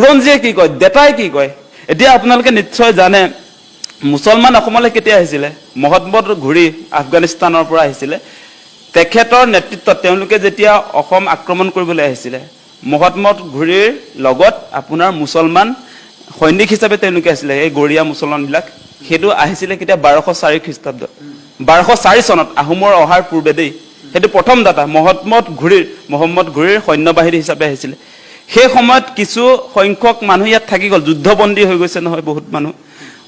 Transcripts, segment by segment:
বুৰঞ্জীয়ে কি কয়, ডেটাই কি কয়। এতিয়া আপোনালোকে নিশ্চয় জানে মুছলমান অসমলৈ কেতিয়া আহিছিলে? মহম্মদ ঘুৰি আফগানিস্তানৰ পৰা আহিছিলে। তেখেতৰ নেতৃত্বত তেওঁলোকে যেতিয়া অসম আক্ৰমণ কৰিবলৈ আহিছিলে, মহম্মদ ঘুৰিৰ লগত আপোনাৰ মুছলমান সৈনিক হিচাপে তেওঁলোকে আহিছিলে, এই গৰীয়া মুছলমানবিলাক। সেইটো আহিছিলে কেতিয়া? 1204 খ্ৰীষ্টাব্দত, 1204 চনত, আহোমৰ অহাৰ পূৰ্বে দেই। সেইটো প্ৰথম দাতা মহম্মদ ঘুৰিৰ সৈন্যবাহিনী হিচাপে আহিছিলে। সেই সময়ত কিছু সংখ্যক মানুহ ইয়াত থাকি গ'ল, যুদ্ধবন্দী হৈ গৈছে নহয় বহুত মানুহ,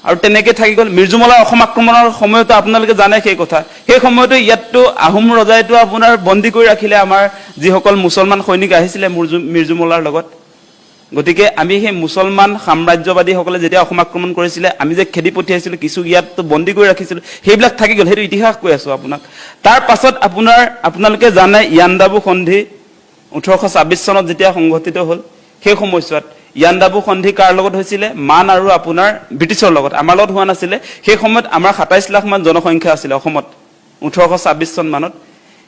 আৰু তেনেকৈ থাকি গ'ল। মিৰ্জুমলাৰ অসম আক্ৰমণৰ সময়তো আপোনালোকে জানে সেই কথা। সেই সময়তো ইয়াততো আহোম ৰজাইতো আপোনাৰ বন্দী কৰি ৰাখিলে আমাৰ যিসকল মুছলমান সৈনিক আহিছিলে মিৰ্জুমলাৰ লগত। গতিকে আমি সেই মুছলমান সাম্ৰাজ্যবাদীসকলে যেতিয়া অসম আক্ৰমণ কৰিছিলে, আমি যে খেদি পঠিয়াইছিলোঁ, কিছু ইয়াততো বন্দী কৰি ৰাখিছিলোঁ, সেইবিলাক থাকি গ'ল। সেইটো ইতিহাস কৈ আছোঁ আপোনাক। তাৰ পাছত আপোনালোকে জানে ইয়াণ্ডাবু সন্ধি 1826 চনত যেতিয়া সংঘটিত হ'ল, সেই সময়ছোৱাত ইয়াণ্ডাবু সন্ধি কাৰ লগত হৈছিলে? মান আৰু আপোনাৰ ব্ৰিটিছৰ লগত, আমাৰ লগত হোৱা নাছিলে। সেই সময়ত আমাৰ 27 লাখ মান জনসংখ্যা আছিলে অসমত 1826 চন মানত।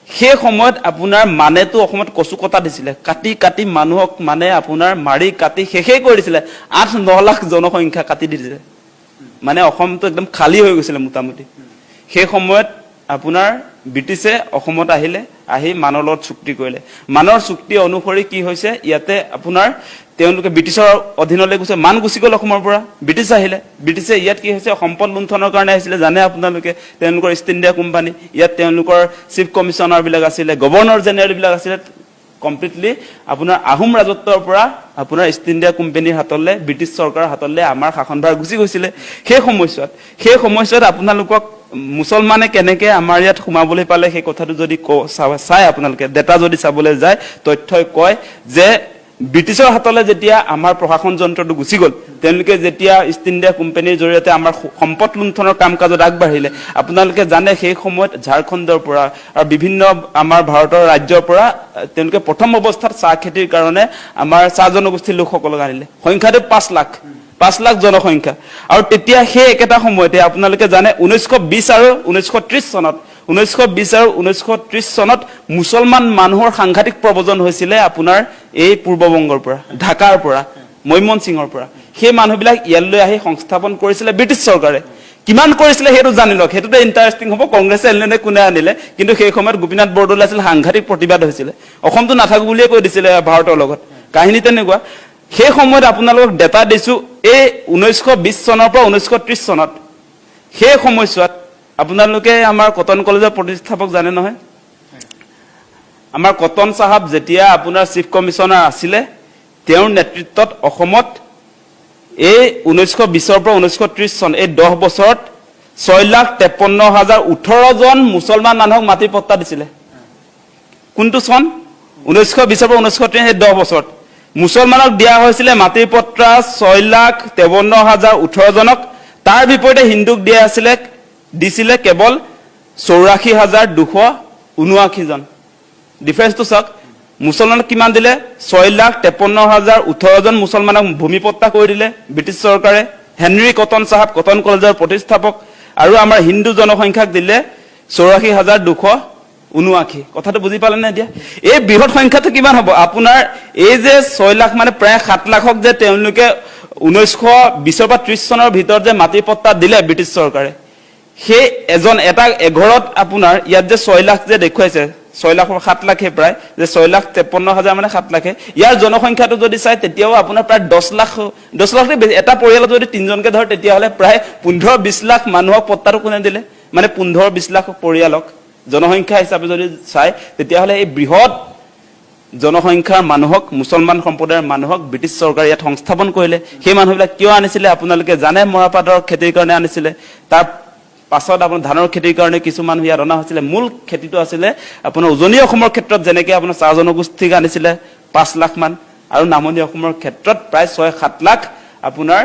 সেই সময়ত আপোনাৰ মানেতো অসমত কচু কটা দিছিলে, কাটি কাটি মানুহক মানে আপোনাৰ মাৰি কাটি শেষেই কৰি দিছিলে। 8-9 লাখ জনসংখ্যা কাটি দিছিলে, মানে অসমটো একদম খালী হৈ গৈছিলে মোটামুটি। সেই সময়ত আপোনাৰ ব্ৰিটিছে অসমত আহি মানৰ লগত চুক্তি কৰিলে। মানৰ চুক্তি অনুসৰি কি হৈছে, ইয়াতে আপোনাৰ তেওঁলোকে ব্ৰিটিছৰ অধীনলৈ গৈছে, মান গুচি গ'ল অসমৰ পৰা, ব্ৰিটিছ আহিলে। ব্ৰিটিছে ইয়াত কি হৈছে, সম্পদ লুণ্ঠনৰ কাৰণে আহিছিলে, জানে আপোনালোকে। তেওঁলোকৰ ইষ্ট ইণ্ডিয়া কোম্পানী, ইয়াত তেওঁলোকৰ চিফ কমিশ্যনাৰবিলাক আছিলে, গভৰ্ণৰ জেনেৰেলবিলাক আছিলে। কমপ্লিটলি আপোনাৰ আহোম ৰাজত্বৰ পৰা আপোনাৰ ইষ্ট ইণ্ডিয়া কোম্পানীৰ হাতলৈ, ব্ৰিটিছ চৰকাৰৰ হাতলৈ আমাৰ শাসনভাৰ গুচি গৈছিলে। সেই সময়ছোৱাত আপোনালোকক মুছলমানে কেনেকৈ আমাৰ ইয়াত সোমাবলৈ পালে, সেই কথাটো যদি চাই আপোনালোকে ডেটা যদি চাবলৈ যায়, তথ্যই কয় যে ব্ৰিটিছৰ হাতলৈ যেতিয়া আমাৰ প্ৰশাসন যন্ত্ৰটো গুচি গ'ল, তেওঁলোকে যেতিয়া ইষ্ট ইণ্ডিয়া কোম্পানীৰ জৰিয়তে আমাৰ সম্পদ লুণ্ঠনৰ কাম কাজত আগবাঢ়িলে, আপোনালোকে জানে সেই সময়ত ঝাৰখণ্ডৰ পৰা আৰু বিভিন্ন আমাৰ ভাৰতৰ ৰাজ্যৰ পৰা তেওঁলোকে প্ৰথম অৱস্থাত চাহ খেতিৰ কাৰণে আমাৰ চাহ জনগোষ্ঠীৰ লোকসকলক আনিলে। সংখ্যাটো 5 লাখ জনসংখ্যা। আৰু তেতিয়া সেই একেটা সময়তে আপোনালোকে জানে 1920 আৰু 1930 চনত মুছলমান মানুহৰ সাংঘাতিক প্ৰব্ৰজন হৈছিলে আপোনাৰ এই পূৰ্ববংগৰ পৰা, ঢাকাৰ পৰা, মৈমনসিঙৰ পৰা। সেই মানুহবিলাক ইয়ালৈ আহি সংস্থাপন কৰিছিলে ব্ৰিটিছ চৰকাৰে। কিমান কৰিছিলে সেইটো জানি লওক, সেইটোতে ইণ্টাৰেষ্টিং হ'ব। কংগ্ৰেছে আনিলে কোনে আনিলে, কিন্তু সেই সময়ত গোপীনাথ বৰদলৈ আছিল, সাংঘাতিক প্ৰতিবাদ হৈছিলে। অসমটো নাথাকো বুলিয়ে কৈ দিছিলে ভাৰতৰ লগত, কাহিনী তেনেকুৱা। সেই সময়ত আপোনালোকক ডেটা দিছোঁ, এই 1920 চনৰ পৰা 1930 চনত, সেই সময়ছোৱাত আপোনালোকে আমাৰ কটন কলেজৰ প্ৰতিষ্ঠাপক জানে নহয়, আমাৰ কটন চাহাব যেতিয়া আপোনাৰ চিফ কমিশ্যনাৰ আছিলে, তেওঁৰ নেতৃত্বত অসমত এই 1920ৰ পৰা 1930 চন, এই 10 বছৰত 6,53,018 জন মুছলমান মানুহক মাটিৰ পট্টা দিছিলে। কোনটো চন? 1920ৰ পৰা 1930, এই 10 বছৰত মুছলমানক দিয়া হৈছিলে মাটিৰ পট্টা 6,53,018 জনক। তাৰ বিপৰীতে হিন্দুক দিছিলে কেৱল 84,279 জন। ডিফাৰেন্সটো চাওক, মুছলমানক কিমান দিলে? 6,53,018 জন মুছলমানক ভূমি পট্টা কৰি দিলে ব্ৰিটিছ চৰকাৰে, হেনৰি কটন চাহাব, কটন কলেজৰ প্ৰতিষ্ঠাপক। আৰু আমাৰ হিন্দু জনসংখ্যাক দিলে 84,279। কথাটো বুজি পালে নে? এতিয়া এই বৃহৎ সংখ্যাটো কিমান হ'ব আপোনাৰ? এই যে 6 লাখ মানে প্ৰায় 7 লাখক যে তেওঁলোকে 1920 পৰা 30 চনৰ ভিতৰত যে মাটিৰ পট্টা দিলে ব্ৰিটিছ চৰকাৰে, সেই এটা এঘৰত আপোনাৰ ইয়াত যে 6 লাখ যে দেখুৱাইছে, 6 লাখ 7 লাখে প্ৰায়, যে 6,53,000 মানে 7 লাখে, ইয়াৰ জনসংখ্যাটো যদি চাই তেতিয়াও আপোনাৰ প্ৰায় 10 লাখ বেছি। এটা পৰিয়ালত যদি 3জনকে ধৰে তেতিয়াহ'লে প্ৰায় 15-20 লাখ মানুহক পট্টাটো কোনে দিলে? মানে 15-20 লাখ পৰিয়ালক জনসংখ্যা হিচাপে যদি চাই, তেতিয়াহ'লে এই বৃহৎ জনসংখ্যাৰ মানুহক, মুছলমান সম্প্ৰদায়ৰ মানুহক ব্ৰিটিছ চৰকাৰে ইয়াত সংস্থাপন কৰিলে। সেই মানুহবিলাক কিয় আনিছিলে আপোনালোকে জানে, মৰাপাটৰ খেতিৰ কাৰণে আনিছিলে। তাৰ পাছত আপোনাৰ ধানৰ খেতিৰ কাৰণে কিছু মানুহ ইয়াত অনা হৈছিলে। মূল খেতিটো আছিলে আপোনাৰ উজনি অসমৰ ক্ষেত্ৰত, যেনেকৈ আপোনাৰ চাহ জনগোষ্ঠীক আনিছিলে 5 লাখ মান, আৰু নামনি অসমৰ ক্ষেত্ৰত প্ৰায় 6-7 লাখ আপোনাৰ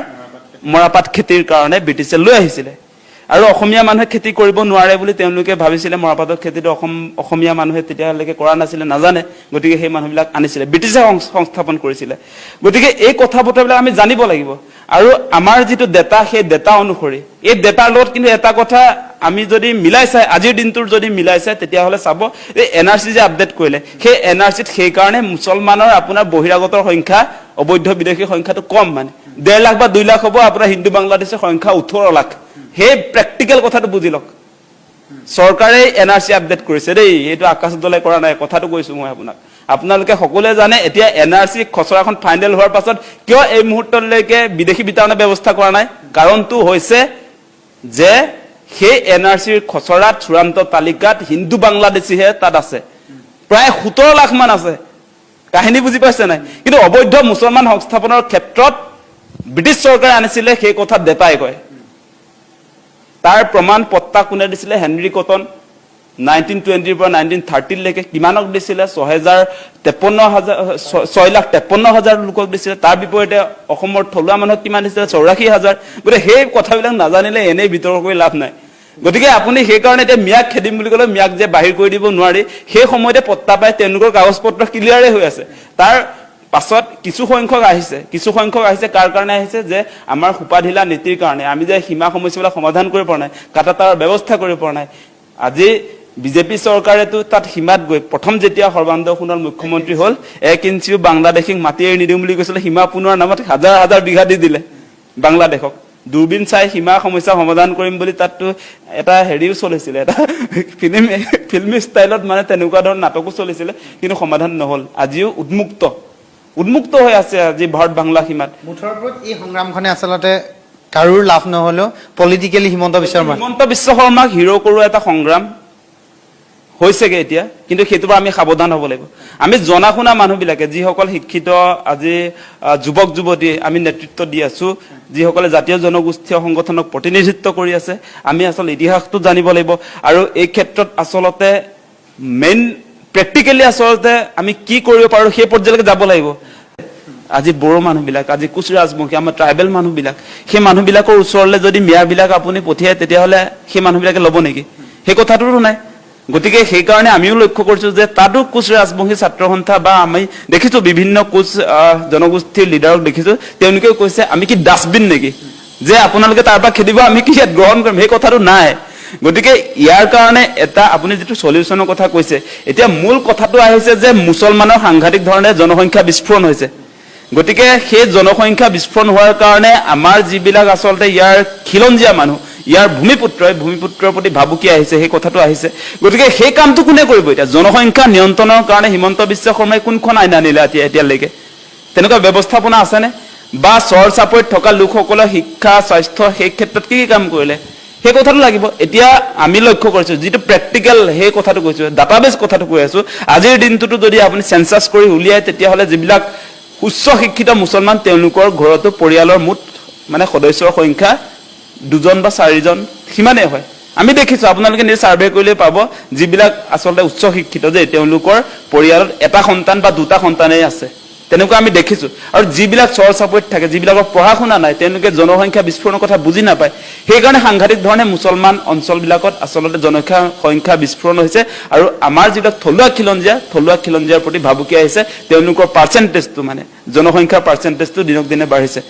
মৰাপাট খেতিৰ কাৰণে ব্ৰিটিছে লৈ আহিছিলে। আৰু অসমীয়া মানুহে খেতি কৰিব নোৱাৰে বুলি তেওঁলোকে ভাবিছিলে মৰাপাটৰ খেতিটো অসমীয়া মানুহে তেতিয়ালৈকে কৰা নাছিলে নাজানে গতিকে সেই মানুহবিলাক আনিছিলে ব্ৰিটিছে সংস্থাপন কৰিছিলে গতিকে এই কথা বতৰাবিলাক আমি জানিব লাগিব আৰু আমাৰ যিটো ডেটা সেই ডেটা অনুসৰি এই ডেটাৰ লগত কিন্তু এটা কথা আমি যদি মিলাই চাই আজিৰ দিনটোৰ যদি মিলাই চাই তেতিয়াহ'লে চাব এই এনআৰচি যে আপডেট কৰিলে সেই এনআৰচিত সেই কাৰণে মুছলমানৰ আপোনাৰ বহিৰাগতৰ সংখ্যা অবৈধ বিদেশীৰ সংখ্যাটো কম মানে 1.5 লাখ বা 2 লাখ হ'ব আপোনাৰ হিন্দু বাংলাদেশৰ সংখ্যা 18 লাখ সেই প্ৰেক্টিকেল কথাটো বুজি লওক চৰকাৰে এনআৰচি আপডেট কৰিছে দেই এইটো আকাশ দলে কৰা নাই কথাটো কৈছো মই আপোনালোকে সকলোৱে জানে এতিয়া এনআৰচি খচৰাখন ফাইনেল হোৱাৰ পাছত কিয় এই মুহূৰ্তলৈকে বিদেশী বিতৰণৰ ব্যৱস্থা কৰা নাই কাৰণটো হৈছে যে সেই এনআৰচিৰ খচৰাত চূড়ান্ত তালিকাত হিন্দু বাংলাদেশীহে তাত আছে প্ৰায় 17 লাখ মান আছে কাহিনী বুজি পাইছে নাই কিন্তু অবৈধ মুছলমান সংস্থাপনৰ ক্ষেত্ৰত ব্ৰিটিছ চৰকাৰে আনিছিলে সেই কথা দেতাই কয় তাৰ প্ৰমাণ পত্তা কোনে দিছিলে হেনৰি কটন 1920 পৰা 1930 লৈকে কিমানক দিছিলে 6,53,000 লোকক দিছিলে তাৰ বিপৰীতে অসমৰ থলুৱা মানুহক কিমান দিছিলে 84,000 গতিকে সেই কথাবিলাক নাজানিলে এনেই বিতৰ্ক কৰি লাভ নাই গতিকে আপুনি সেই কাৰণে এতিয়া মিয়াক খেদিম বুলি ক'লে মিয়াক যে বাহিৰ কৰি দিব নোৱাৰি সেই সময়তে পত্তা পাই তেওঁলোকৰ কাগজ পত্ৰ ক্লিয়াৰে হৈ আছে তাৰ পাছত কিছু সংখ্যক আহিছে কাৰ কাৰণে আহিছে যে আমাৰ সুপাধিলা নীতিৰ কাৰণে আমি যে সীমা সমস্যাবিলাক সমাধান কৰিব পৰা নাই কাটাতাৰ ব্যৱস্থা কৰিব পৰা নাই আজি বিজেপি চৰকাৰেতো তাত সীমাত গৈ প্ৰথম যেতিয়া সৰ্বানন্দ সোণোৱাল মুখ্যমন্ত্ৰী হ'ল 1 ইঞ্চিও বাংলাদেশীক মাটি এৰি নিদিম বুলি কৈছিলে সীমা পুনৰ নামত হাজাৰ বিঘা দি দিলে বাংলাদেশক দূৰবীন চাই সীমা সমস্যা সমাধান কৰিম বুলি তাততো এটা হেৰিও চলিছিলে এটা ফিল্মি ষ্টাইলত মানে তেনেকুৱা ধৰণৰ নাটকো চলিছিলে কিন্তু সমাধান নহ'ল আজিও উন্মুক্ত হৈ আছে আজি ভাৰত বাংলা সীমাত মুঠৰ ওপৰত এই সংগ্ৰামখনে আচলতে কাৰোৰ লাভ নহ'লেও পলিটিক্যালি হিমন্ত বিশ্ব শৰ্মাক হিৰো কৰোৱা এটা সংগ্ৰাম হৈছেগে এতিয়া কিন্তু সেইটোৰ পৰা আমি সাৱধান হ'ব লাগিব আমি জনা শুনা মানুহবিলাকে যিসকল শিক্ষিত আজি যুৱক যুৱতী আমি নেতৃত্ব দি আছো যিসকলে জাতীয় জনগোষ্ঠীয় সংগঠনক প্ৰতিনিধিত্ব কৰি আছে আমি আচল ইতিহাসটো জানিব লাগিব আৰু এই ক্ষেত্ৰত আচলতে মেইন প্ৰেক্টিকেলি আচলতে আমি কি কৰিব পাৰো সেই পৰ্যায়লৈকে যাব লাগিব আজি বড়ো মানুহবিলাক আজি কোচ ৰাজবংশী আমাৰ ট্ৰাইবেল মানুহবিলাক সেই মানুহবিলাকৰ ওচৰলৈ যদি মিয়াবিলাক আপুনি পঠিয়ায় তেতিয়াহ'লে সেই মানুহবিলাকে ল'ব নেকি সেই কথাটোতো নাই গতিকে সেই কাৰণে আমিও লক্ষ্য কৰিছো যে তাতো কোচ ৰাজবংশী ছাত্ৰ সন্থা বা আমি দেখিছো বিভিন্ন কোচ জনগোষ্ঠীৰ লিডাৰক দেখিছো তেওঁলোকেও কৈছে আমি কি ডাষ্টবিন নেকি যে আপোনালোকে তাৰ পৰা খেদিব আমি কি ইয়াত গ্ৰহণ কৰিম সেই কথাটো নাই গতিকে ইয়াৰ কাৰণে এটা আপুনি যেটো সলিউশনৰ কথা কৈছে এতিয়া মূল কথাটো আহিছে যে মুছলমানৰ সাংঘাতিক ধৰণে জনসংখ্যা বিস্ফোৰণ হৈছে গতিকে সেই জনসংখ্যা বিস্ফোৰণ হোৱাৰ কাৰণে আমাৰ যিবিলাক আচলতে ইয়াৰ খিলঞ্জীয়া মানুহ ইয়াৰ ভূমিপুত্ৰৰ প্ৰতি ভাবুকি আহিছে সেই কথাটো আহিছে গতিকে সেই কামটো কোনে কৰিব এতিয়া জনসংখ্যা নিয়ন্ত্ৰণৰ কাৰণে হিমন্ত বিশ্ব শৰ্মাই কোনখন আইন আনিলে এতিয়ালৈকে তেনেকুৱা ব্যৱস্থাপনা আছেনে বা চৰ চাপৰিত থকা লোকসকলৰ শিক্ষা স্বাস্থ্য সেই ক্ষেত্ৰত কি কাম কৰিলে সেই কথাটো লাগিব এতিয়া আমি লক্ষ্য কৰিছো যেটো প্ৰেক্টিক্যাল সেই কথাটো কৈছো ডাটাবেস কথাটো কৈ আছো আজিৰ দিনটোটো যদি আপুনি সেন্সাস কৰি উলিয়ায় তেতিয়াহলে যিবিলাক উচ্চ শিক্ষিত মুছলমান তেওঁলোকৰ ঘৰতো পৰিয়ালৰ মুঠ মানে সদস্যৰ সংখ্যা 2জন বা 4জন সিমানে হয় আমি দেখিছো আপোনালোকে নিজ সাৰ্ভে কৰিলে পাব যিবিলাক আচলতে উচ্চ শিক্ষিত যে তেওঁলোকৰ পৰিয়ালত এটা সন্তান বা দুটা সন্তানেই আছে তেনেকুৱা আমি দেখিছো আৰু যিবিলাক চৰ চাপৰিত থাকে যিবিলাকৰ পঢ়া শুনা নাই তেওঁলোকে জনসংখ্যা বিস্ফোৰণৰ কথা বুজি নাপায় সেই কাৰণে সাংঘাতিক ধৰণে মুছলমান অঞ্চলবিলাকত আচলতে জনসংখ্যা বিস্ফোৰণ হৈছে আৰু আমাৰ যিবিলাক থলুৱা খিলঞ্জীয়াৰ প্ৰতি ভাবুকি আহিছে তেওঁলোকৰ পাৰ্চেন্টেজটো মানে জনসংখ্যাৰ পাৰ্চেন্টেজটো দিনক দিনে বাঢ়িছে